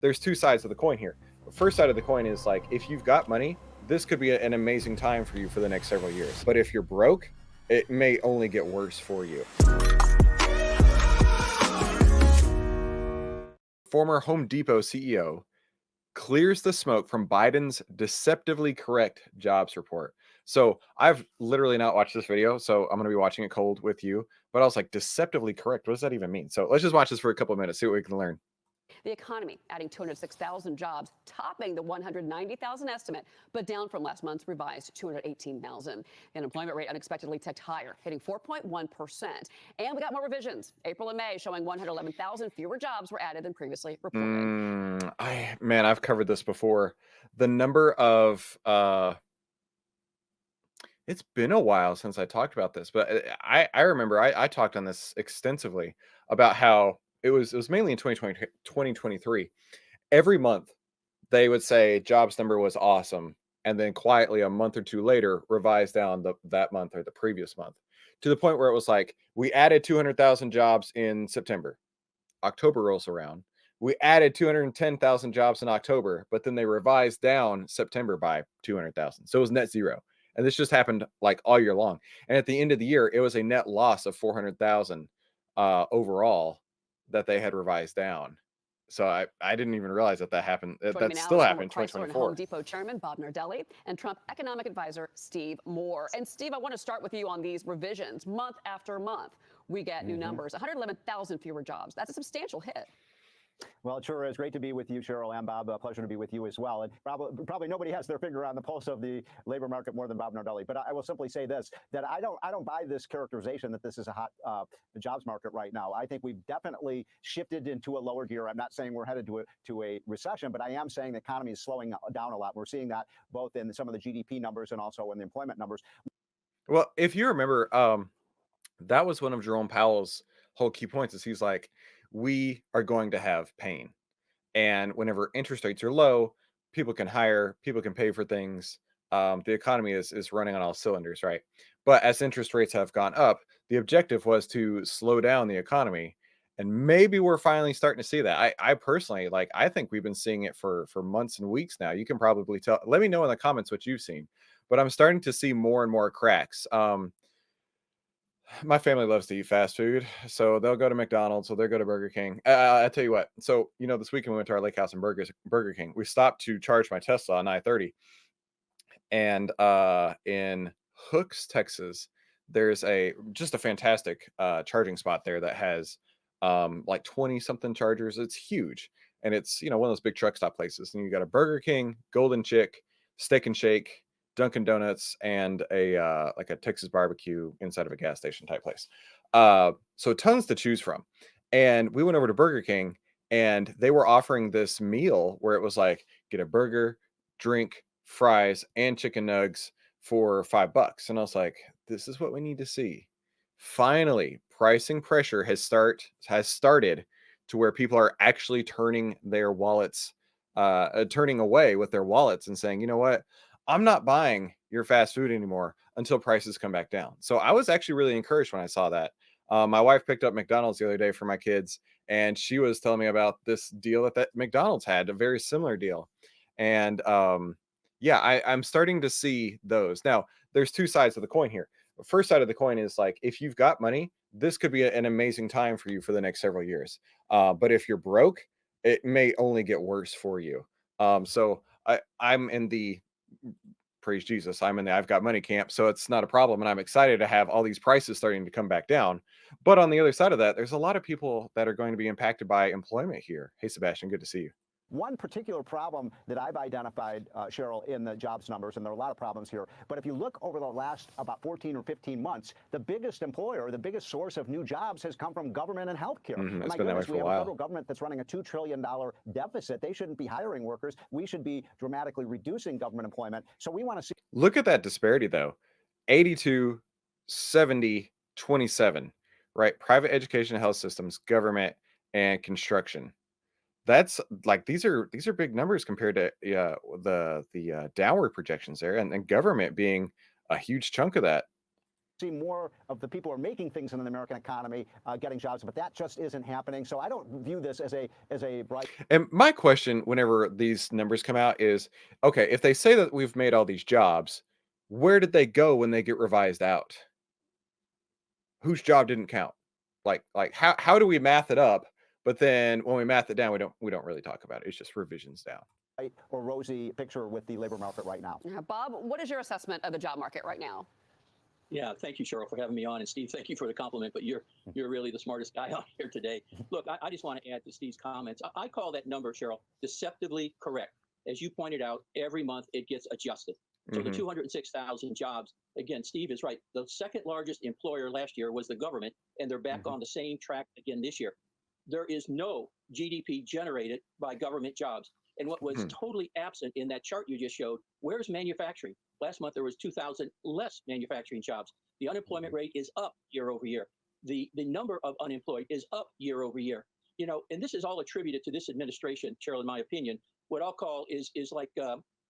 there's two sides of the coin here. The first side of the coin is like, if you've got money, this could be an amazing time for you for the next several years. But if you're broke, it may only get worse for you. Former Home Depot CEO clears the smoke from Biden's deceptively correct jobs report. So I've literally not watched this video, so I'm going to be watching it cold with you. But I was like, deceptively correct. What does that even mean? So let's just watch this for a couple of minutes, see what we can learn. The economy adding 206,000 jobs, topping the 190,000 estimate, but down from last month's revised 218,000. The unemployment rate unexpectedly ticked higher, hitting 4.1%. And we got more revisions. April and May showing 111,000 fewer jobs were added than previously reported. I've covered this before. The number of it's been a while since I talked about this, but I remember I talked on this extensively about how it was mainly in 2020 2023. Every month they would say jobs number was awesome, and then quietly a month or two later revise down that month or the previous month to the point where it was like we added 200,000 jobs in September. October rolls around. We added 210,000 jobs in October, but then they revised down September by 200,000. So it was net zero. And this just happened like all year long. And at the end of the year, it was a net loss of 400,000 overall that they had revised down. So I didn't even realize that happened. Joining me That now still is happened former in Chrysler and Home 2024. Depot chairman Bob Nardelli and Trump economic advisor Steve Moore. And Steve, I want to start with you on these revisions. Month after month, we get new numbers, 111,000 fewer jobs. That's a substantial hit. Well, it sure is great to be with you, Cheryl and Bob. A pleasure to be with you as well. And probably nobody has their finger on the pulse of the labor market more than Bob Nardelli. But I will simply say this: that I don't buy this characterization that this is a hot jobs market right now. I think we've definitely shifted into a lower gear. I'm not saying we're headed to a recession, but I am saying the economy is slowing down a lot. We're seeing that both in some of the GDP numbers and also in the employment numbers. Well, if you remember, that was one of Jerome Powell's whole key points is he's like, we are going to have pain. And whenever interest rates are low, people can hire, people can pay for things. The economy is running on all cylinders, right? But as interest rates have gone up, the objective was to slow down the economy. And maybe we're finally starting to see that. I personally like. I think we've been seeing it for months and weeks now. You can probably tell. Let me know in the comments what you've seen. But I'm starting to see more and more cracks. My family loves to eat fast food, so they'll go to McDonald's or they'll go to Burger King. I tell you what. So this weekend we went to our lake house in Burger King. We stopped to charge my Tesla on I-30, and in Hooks, Texas, there's just a fantastic charging spot there that has like 20 something chargers. It's huge, and it's one of those big truck stop places. And you got a Burger King, Golden Chick, Steak and Shake, Dunkin' Donuts, and a like a Texas barbecue inside of a gas station type place. So tons to choose from. And we went over to Burger King, and they were offering this meal where it was like get a burger, drink, fries, and chicken nugs for $5. And I was like, this is what we need to see. Finally, pricing pressure has started to where people are actually turning their wallets, turning away with their wallets and saying, you know what? I'm not buying your fast food anymore until prices come back down. So I was actually really encouraged when I saw that. My wife picked up McDonald's the other day for my kids, and she was telling me about this deal that McDonald's had, a very similar deal. And I'm starting to see those. Now, there's two sides of the coin here. The first side of the coin is like, if you've got money, this could be an amazing time for you for the next several years. But if you're broke, it may only get worse for you. So I'm in the praise Jesus, I'm in the I've got money camp, so it's not a problem. And I'm excited to have all these prices starting to come back down. But on the other side of that, there's a lot of people that are going to be impacted by employment here. Hey, Sebastian, good to see you. One particular problem that I've identified, Cheryl, in the jobs numbers, and there are a lot of problems here, but if you look over the last about 14 or 15 months, the biggest employer, the biggest source of new jobs has come from government and healthcare. Mm-hmm. It's My been that way goodness, for we a have a while. federal government that's running a $2 trillion deficit. They shouldn't be hiring workers. We should be dramatically reducing government employment. So we want to see. Look at that disparity, though. 82, 70, 27, right? Private education and health systems, government, and construction. That's like these are big numbers compared to the downward projections there, and government being a huge chunk of that. see more of the people who are making things in the American economy getting jobs, but that just isn't happening. So I don't view this as a bright. And my question whenever these numbers come out is, okay, if they say that we've made all these jobs, where did they go when they get revised out? Whose job didn't count? Like how do we math it up? But then when we math it down, we don't really talk about it. It's just revisions down. Or rosy picture with the labor market right now. Bob, what is your assessment of the job market right now? Yeah, thank you, Cheryl, for having me on. And Steve, thank you for the compliment, but you're really the smartest guy on here today. Look, I just want to add to Steve's comments. I call that number, Cheryl, deceptively correct. As you pointed out, every month it gets adjusted. So the 206,000 jobs, again, Steve is right. The second largest employer last year was the government, and they're back on the same track again this year. There is no GDP generated by government jobs. And what was totally absent in that chart you just showed, where's manufacturing? Last month, there was 2,000 less manufacturing jobs. The unemployment rate is up year over year. The number of unemployed is up year over year. You know, and this is all attributed to this administration, Cheryl, in my opinion. What I'll call is like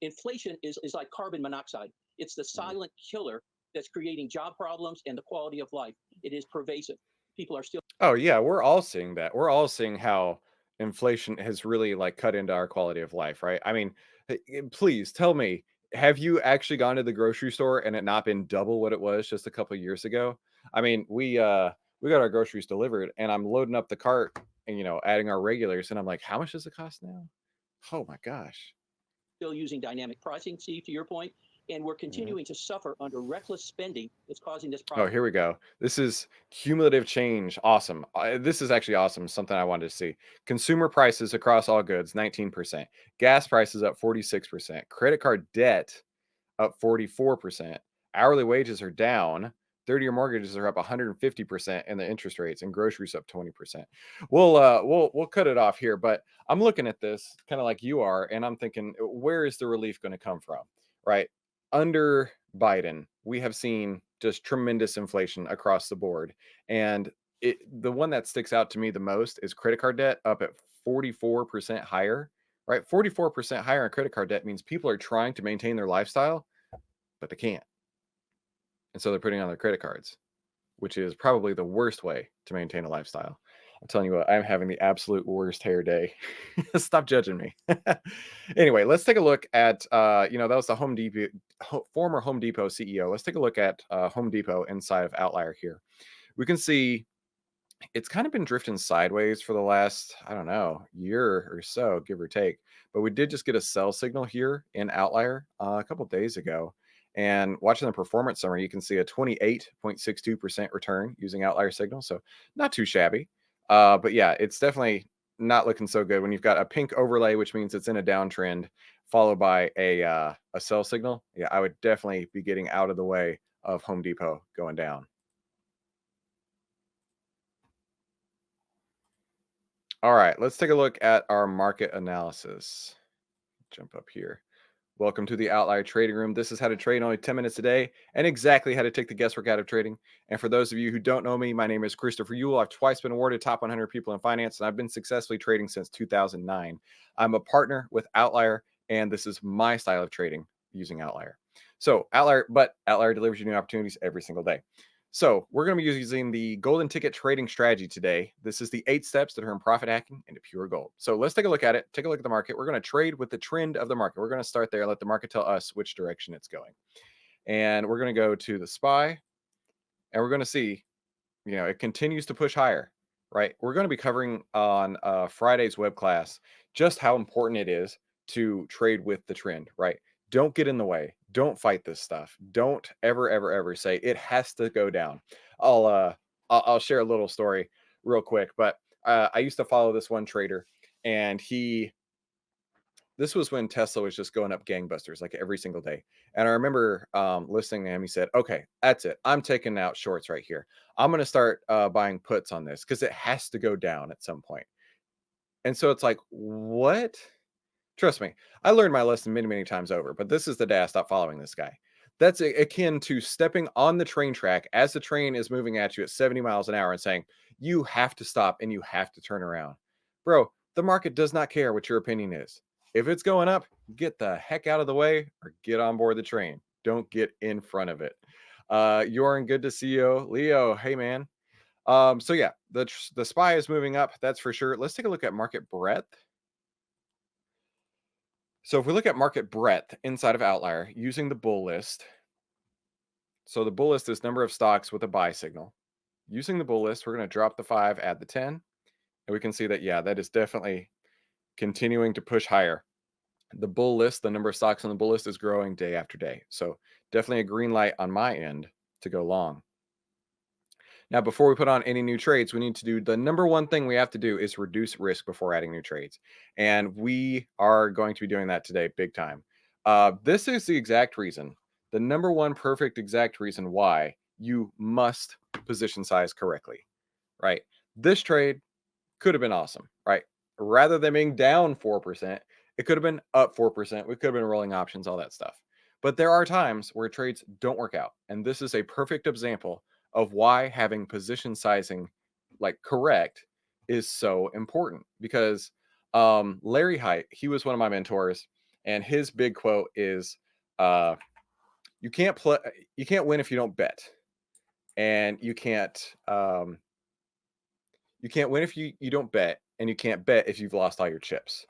inflation is like carbon monoxide. It's the silent killer that's creating job problems and the quality of life. It is pervasive. People are still. Oh yeah, we're all seeing that. We're all seeing how inflation has really like cut into our quality of life, right? I mean, please tell me, have you actually gone to the grocery store and it not been double what it was just a couple of years ago? I mean, we got our groceries delivered and I'm loading up the cart and adding our regulars and I'm like, how much does it cost now? Oh my gosh. Still using dynamic pricing, Steve, to your point, and we're continuing to suffer under reckless spending that's causing this Oh, problem. here we go. This is cumulative change. Awesome. This is actually awesome. Something I wanted to see. Consumer prices across all goods, 19%. Gas prices up 46%. Credit card debt up 44%. Hourly wages are down. 30-year mortgages are up 150%, and the interest rates and groceries up 20%. We'll cut it off here, but I'm looking at this kind of like you are, and I'm thinking, where is the relief going to come from? Right? Under Biden, we have seen just tremendous inflation across the board. And the one that sticks out to me the most is credit card debt up at 44% higher, right? 44% higher on credit card debt means people are trying to maintain their lifestyle, but they can't. And so they're putting on their credit cards, which is probably the worst way to maintain a lifestyle. I'm telling you what, I'm having the absolute worst hair day. Stop judging me. Anyway, let's take a look at, that was the Home Depot, former Home Depot CEO. Let's take a look at Home Depot inside of Outlier here. We can see it's kind of been drifting sideways for the last, I don't know, year or so, give or take. But we did just get a sell signal here in Outlier a couple of days ago. And watching the performance summary, you can see a 28.62% return using Outlier signal. So not too shabby. But yeah, it's definitely not looking so good when you've got a pink overlay, which means it's in a downtrend, followed by a sell signal. Yeah, I would definitely be getting out of the way of Home Depot going down. All right, let's take a look at our market analysis. Jump up here. Welcome to the Outlier Trading Room. This is how to trade in only 10 minutes a day and exactly how to take the guesswork out of trading. And for those of you who don't know me, my name is Christopher Ewell. I've twice been awarded top 100 people in finance, and I've been successfully trading since 2009. I'm a partner with Outlier, and this is my style of trading using Outlier. So Outlier delivers you new opportunities every single day. So we're going to be using the golden ticket trading strategy today. This is the 8 steps to turn profit hacking into pure gold. So let's take a look at it. Take a look at the market. We're going to trade with the trend of the market. We're going to start there and let the market tell us which direction it's going. And we're going to go to the SPY, and we're going to see, it continues to push higher, right? We're going to be covering on Friday's web class just how important it is to trade with the trend, right? Don't get in the way. Don't fight this stuff. Don't ever say it has to go down. I'll share a little story real quick, but I used to follow this one trader, and this was when Tesla was just going up gangbusters like every single day. And I remember listening to him. He said, okay, that's it. I'm taking out shorts right here. I'm going to start buying puts on this because it has to go down at some point. And so it's like, what? Trust me, I learned my lesson many, many times over, but this is the day I stopped following this guy. That's akin to stepping on the train track as the train is moving at you at 70 miles an hour and saying, you have to stop and you have to turn around. Bro, the market does not care what your opinion is. If it's going up, get the heck out of the way or get on board the train. Don't get in front of it. Yorin, good to see you. Leo, hey man. So yeah, the SPY is moving up, that's for sure. Let's take a look at market breadth. So if we look at market breadth inside of Outlier using the bull list, so the bull list is number of stocks with a buy signal. Using the bull list, we're going to drop the 5, add the 10, and we can see that, yeah, that is definitely continuing to push higher. The bull list, the number of stocks on the bull list is growing day after day. So definitely a green light on my end to go long. Now, before we put on any new trades, we need to do the number one thing we have to do is reduce risk before adding new trades. And we are going to be doing that today, big time. This is the exact reason, the number one perfect exact reason why you must position size correctly, right? This trade could have been awesome, right? Rather than being down 4%, it could have been up 4%. We could have been rolling options, all that stuff. But there are times where trades don't work out. And this is a perfect example of why having position sizing like correct is so important. Because Larry Height, he was one of my mentors, and his big quote is you can't win if you don't bet. And you can't win if you don't bet, and you can't bet if you've lost all your chips.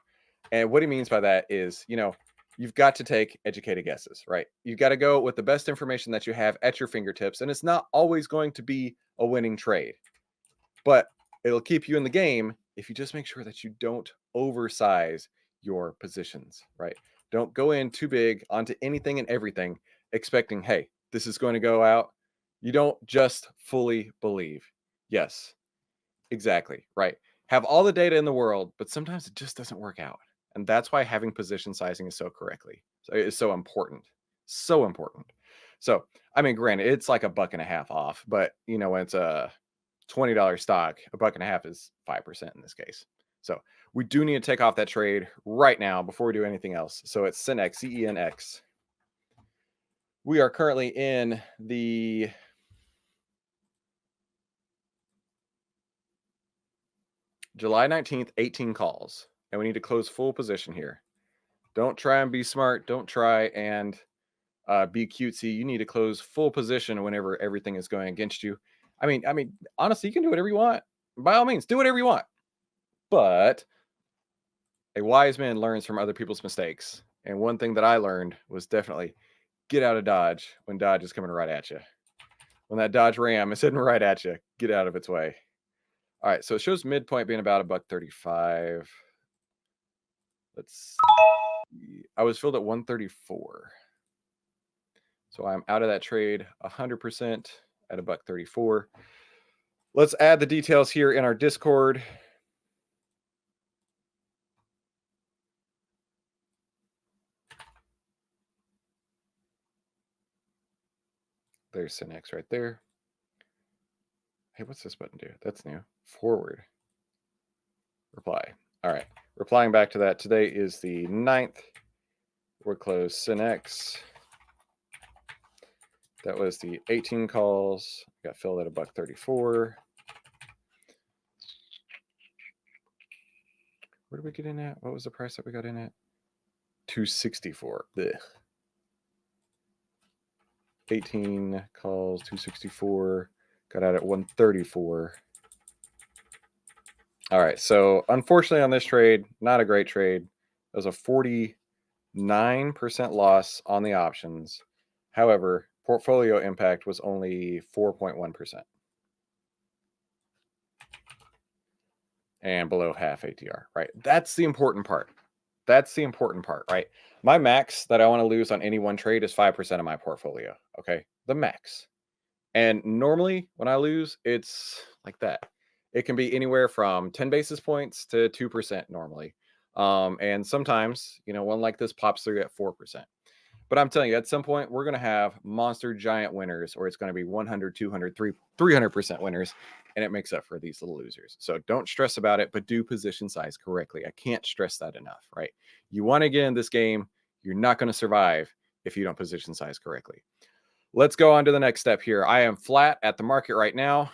And what he means by that is, you've got to take educated guesses, right? You've got to go with the best information that you have at your fingertips. And it's not always going to be a winning trade, but it'll keep you in the game if you just make sure that you don't oversize your positions, right? Don't go in too big onto anything and everything expecting, hey, this is going to go out. You don't just fully believe. Yes, exactly, right. Have all the data in the world, but sometimes it just doesn't work out. And that's why having position sizing is so important. So important. So, I mean, granted, it's like $1.50 off, but when it's a $20 stock, $1.50 is 5% in this case. So we do need to take off that trade right now before we do anything else. So it's CENX, CENX. We are currently in the July 19th, 18 calls, and we need to close full position here. Don't try and be smart. Don't try and be cutesy. You need to close full position whenever everything is going against you. I mean, honestly, you can do whatever you want. By all means, do whatever you want. But a wise man learns from other people's mistakes. And one thing that I learned was definitely get out of Dodge when Dodge is coming right at you. When that Dodge Ram is heading right at you, get out of its way. All right, so it shows midpoint being about $1.35. Let's see. I was filled at 134. So I'm out of that trade 100% at $1.34. Let's add the details here in our Discord. There's CENX right there. Hey, what's this button do? That's new. Forward. Reply. All right. Replying back to that, today is the 9th. We're closed CENX. That was the 18 calls. Got filled at $1.34. Where did we get in at? What was the price that we got in at? $264. Ugh. 18 calls, 264. Got out at 134. All right. So unfortunately on this trade, not a great trade. It was a 49% loss on the options. However, portfolio impact was only 4.1%. And below half ATR, right? That's the important part. Right? My max that I want to lose on any one trade is 5% of my portfolio. Okay. The max. And normally when I lose, it's like that. It can be anywhere from 10 basis points to 2% normally. And sometimes, one like this pops through at 4%. But I'm telling you, at some point, we're going to have monster giant winners, or it's going to be 100, 200, 300% winners, and it makes up for these little losers. So don't stress about it, but do position size correctly. I can't stress that enough, right? You want to get in this game. You're not going to survive if you don't position size correctly. Let's go on to the next step here. I am flat at the market right now.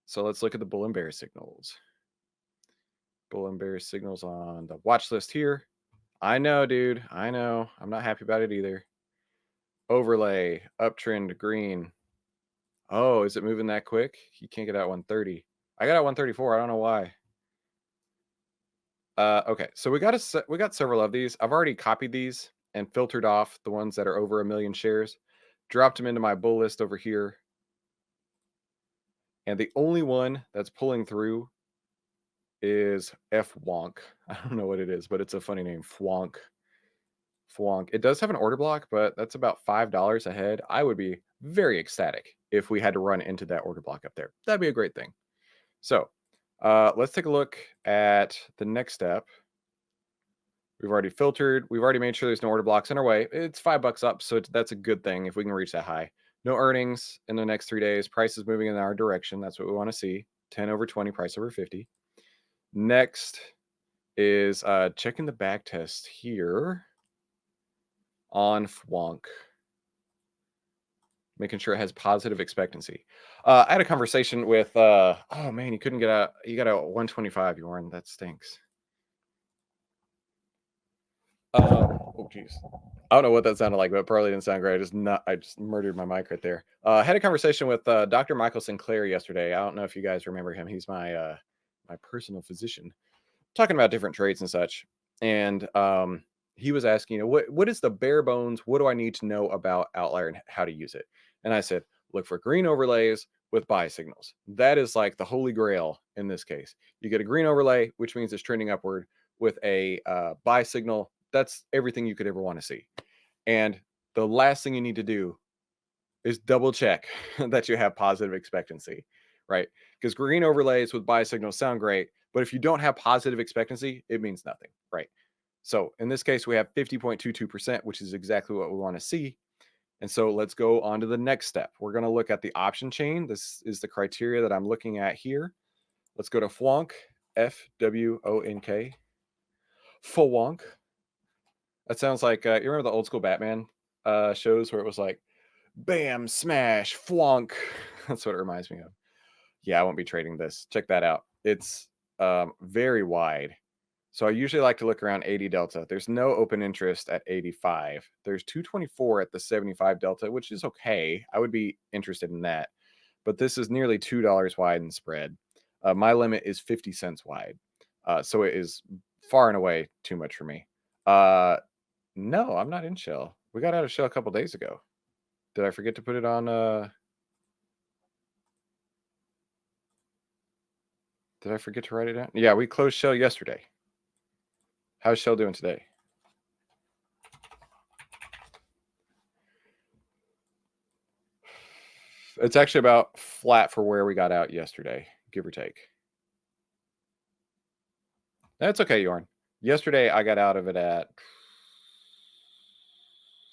So let's look at the bull and bear signals. Bull and bear signals on the watch list here. I know, dude. I know. I'm not happy about it either. Overlay, uptrend, green. Oh, is it moving that quick? You can't get out 130. I got out 134. I don't know why. Okay, so we got several of these. I've already copied these and filtered off the ones that are over 1 million shares, dropped them into my bull list over here, and the only one that's pulling through is F Wonk. I don't know what it is, but it's a funny name, Fwonk. Fwonk. It does have an order block, but that's about $5 ahead. I would be very ecstatic if we had to run into that order block up there. That'd be a great thing. So let's take a look at the next step. We've already filtered. We've already made sure there's no order blocks in our way. It's $5 up, so that's a good thing if we can reach that high. No earnings in the next 3 days. Price is moving in our direction. That's what we want to see. 10 over 20, price over 50. Next is checking the back test here on Fwonk. Making sure it has positive expectancy. I had a conversation with, oh man, you couldn't get out. You got a 125, Jorn. That stinks. Oh geez, I don't know what that sounded like, but it probably didn't sound great. I just murdered my mic right there. I had a conversation with Dr. Michael Sinclair yesterday. I don't know if you guys remember him. He's my my personal physician, talking about different trades and such. And he was asking, what is the bare bones? What do I need to know about Outlier and how to use it? And I said, look for green overlays with buy signals. That is like the holy grail in this case. You get a green overlay, which means it's trending upward, with a buy signal. That's everything you could ever want to see. And the last thing you need to do is double check that you have positive expectancy, right? Because green overlays with buy signals sound great, but if you don't have positive expectancy, it means nothing, right? So in this case, we have 50.22%, which is exactly what we want to see. And so let's go on to the next step. We're going to look at the option chain. This is the criteria that I'm looking at here. Let's go to Fwonk, Fwonk. Fwonk. That sounds like, you remember the old school Batman shows where it was like, bam, smash, Fwonk. That's what it reminds me of. Yeah, I won't be trading this. Check that out. It's very wide. So I usually like to look around 80 delta. There's no open interest at 85. There's 224 at the 75 delta, which is okay. I would be interested in that. But this is nearly $2 wide in spread. My limit is 50 cents wide. So it is far and away too much for me. No, I'm not in Shell. We got out of Shell a couple days ago. Did I forget to put it on? Did I forget to write it down? Yeah, we closed Shell yesterday. How's Shell doing today? It's actually about flat for where we got out yesterday, give or take. That's okay, Jorn. Yesterday, I got out of it at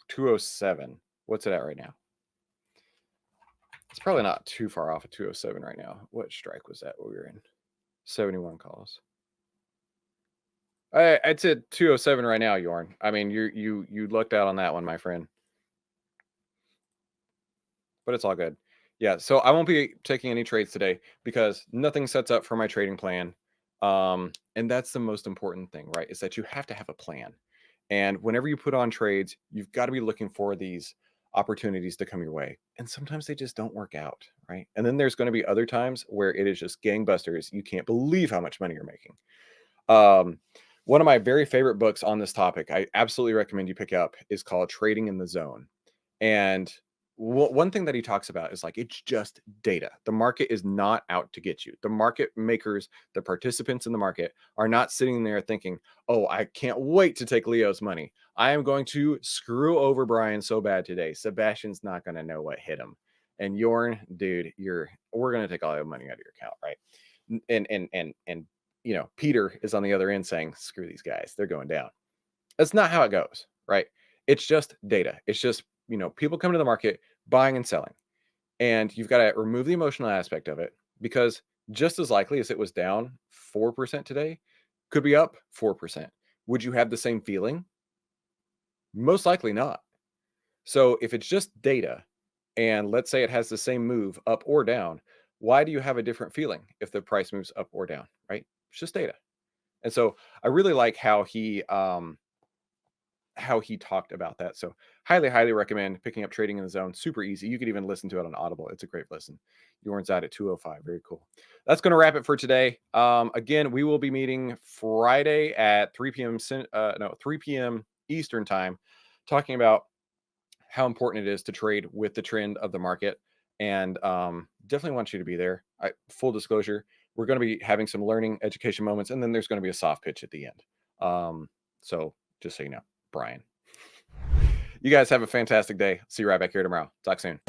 207. What's it at right now? It's probably not too far off of 207 right now. What strike was that we were in? 71 calls. I'd say 207 right now, Jorn. I mean, you lucked out on that one, my friend. But it's all good. Yeah, so I won't be taking any trades today because nothing sets up for my trading plan. And that's the most important thing, right? Is that you have to have a plan. And whenever you put on trades, you've got to be looking for these opportunities to come your way. And sometimes they just don't work out, right? And then there's going to be other times where it is just gangbusters. You can't believe how much money you're making. One of my very favorite books on this topic, I absolutely recommend you pick up, is called Trading in the Zone. And one thing that he talks about is like, it's just data. The market is not out to get you. The market makers, the participants in the market are not sitting there thinking, oh, I can't wait to take Leo's money. I am going to screw over Brian so bad today. Sebastian's not going to know what hit him. And Jorn, dude, we're going to take all your money out of your account, right? And you know, Peter is on the other end saying, screw these guys, they're going down. That's not how it goes, right? It's just data. It's just, you know, people come to the market buying and selling. And you've got to remove the emotional aspect of it, because just as likely as it was down 4% today, could be up 4%. Would you have the same feeling? Most likely not. So if it's just data, and let's say it has the same move up or down, why do you have a different feeling if the price moves up or down, right? It's just data. And so I really like how he how he talked about that. So highly recommend picking up Trading in the Zone. Super easy. You could even listen to it on Audible. It's a great listen. Jorn's out at 2:05. Very cool. That's going to wrap it for today. Again, we will be meeting Friday at 3 p.m. 3 p.m. Eastern time, talking about how important it is to trade with the trend of the market. And definitely want you to be there. Full disclosure, we're going to be having some learning education moments, and then there's going to be a soft pitch at the end. So just so you know, Brian. You guys have a fantastic day. See you right back here tomorrow. Talk soon.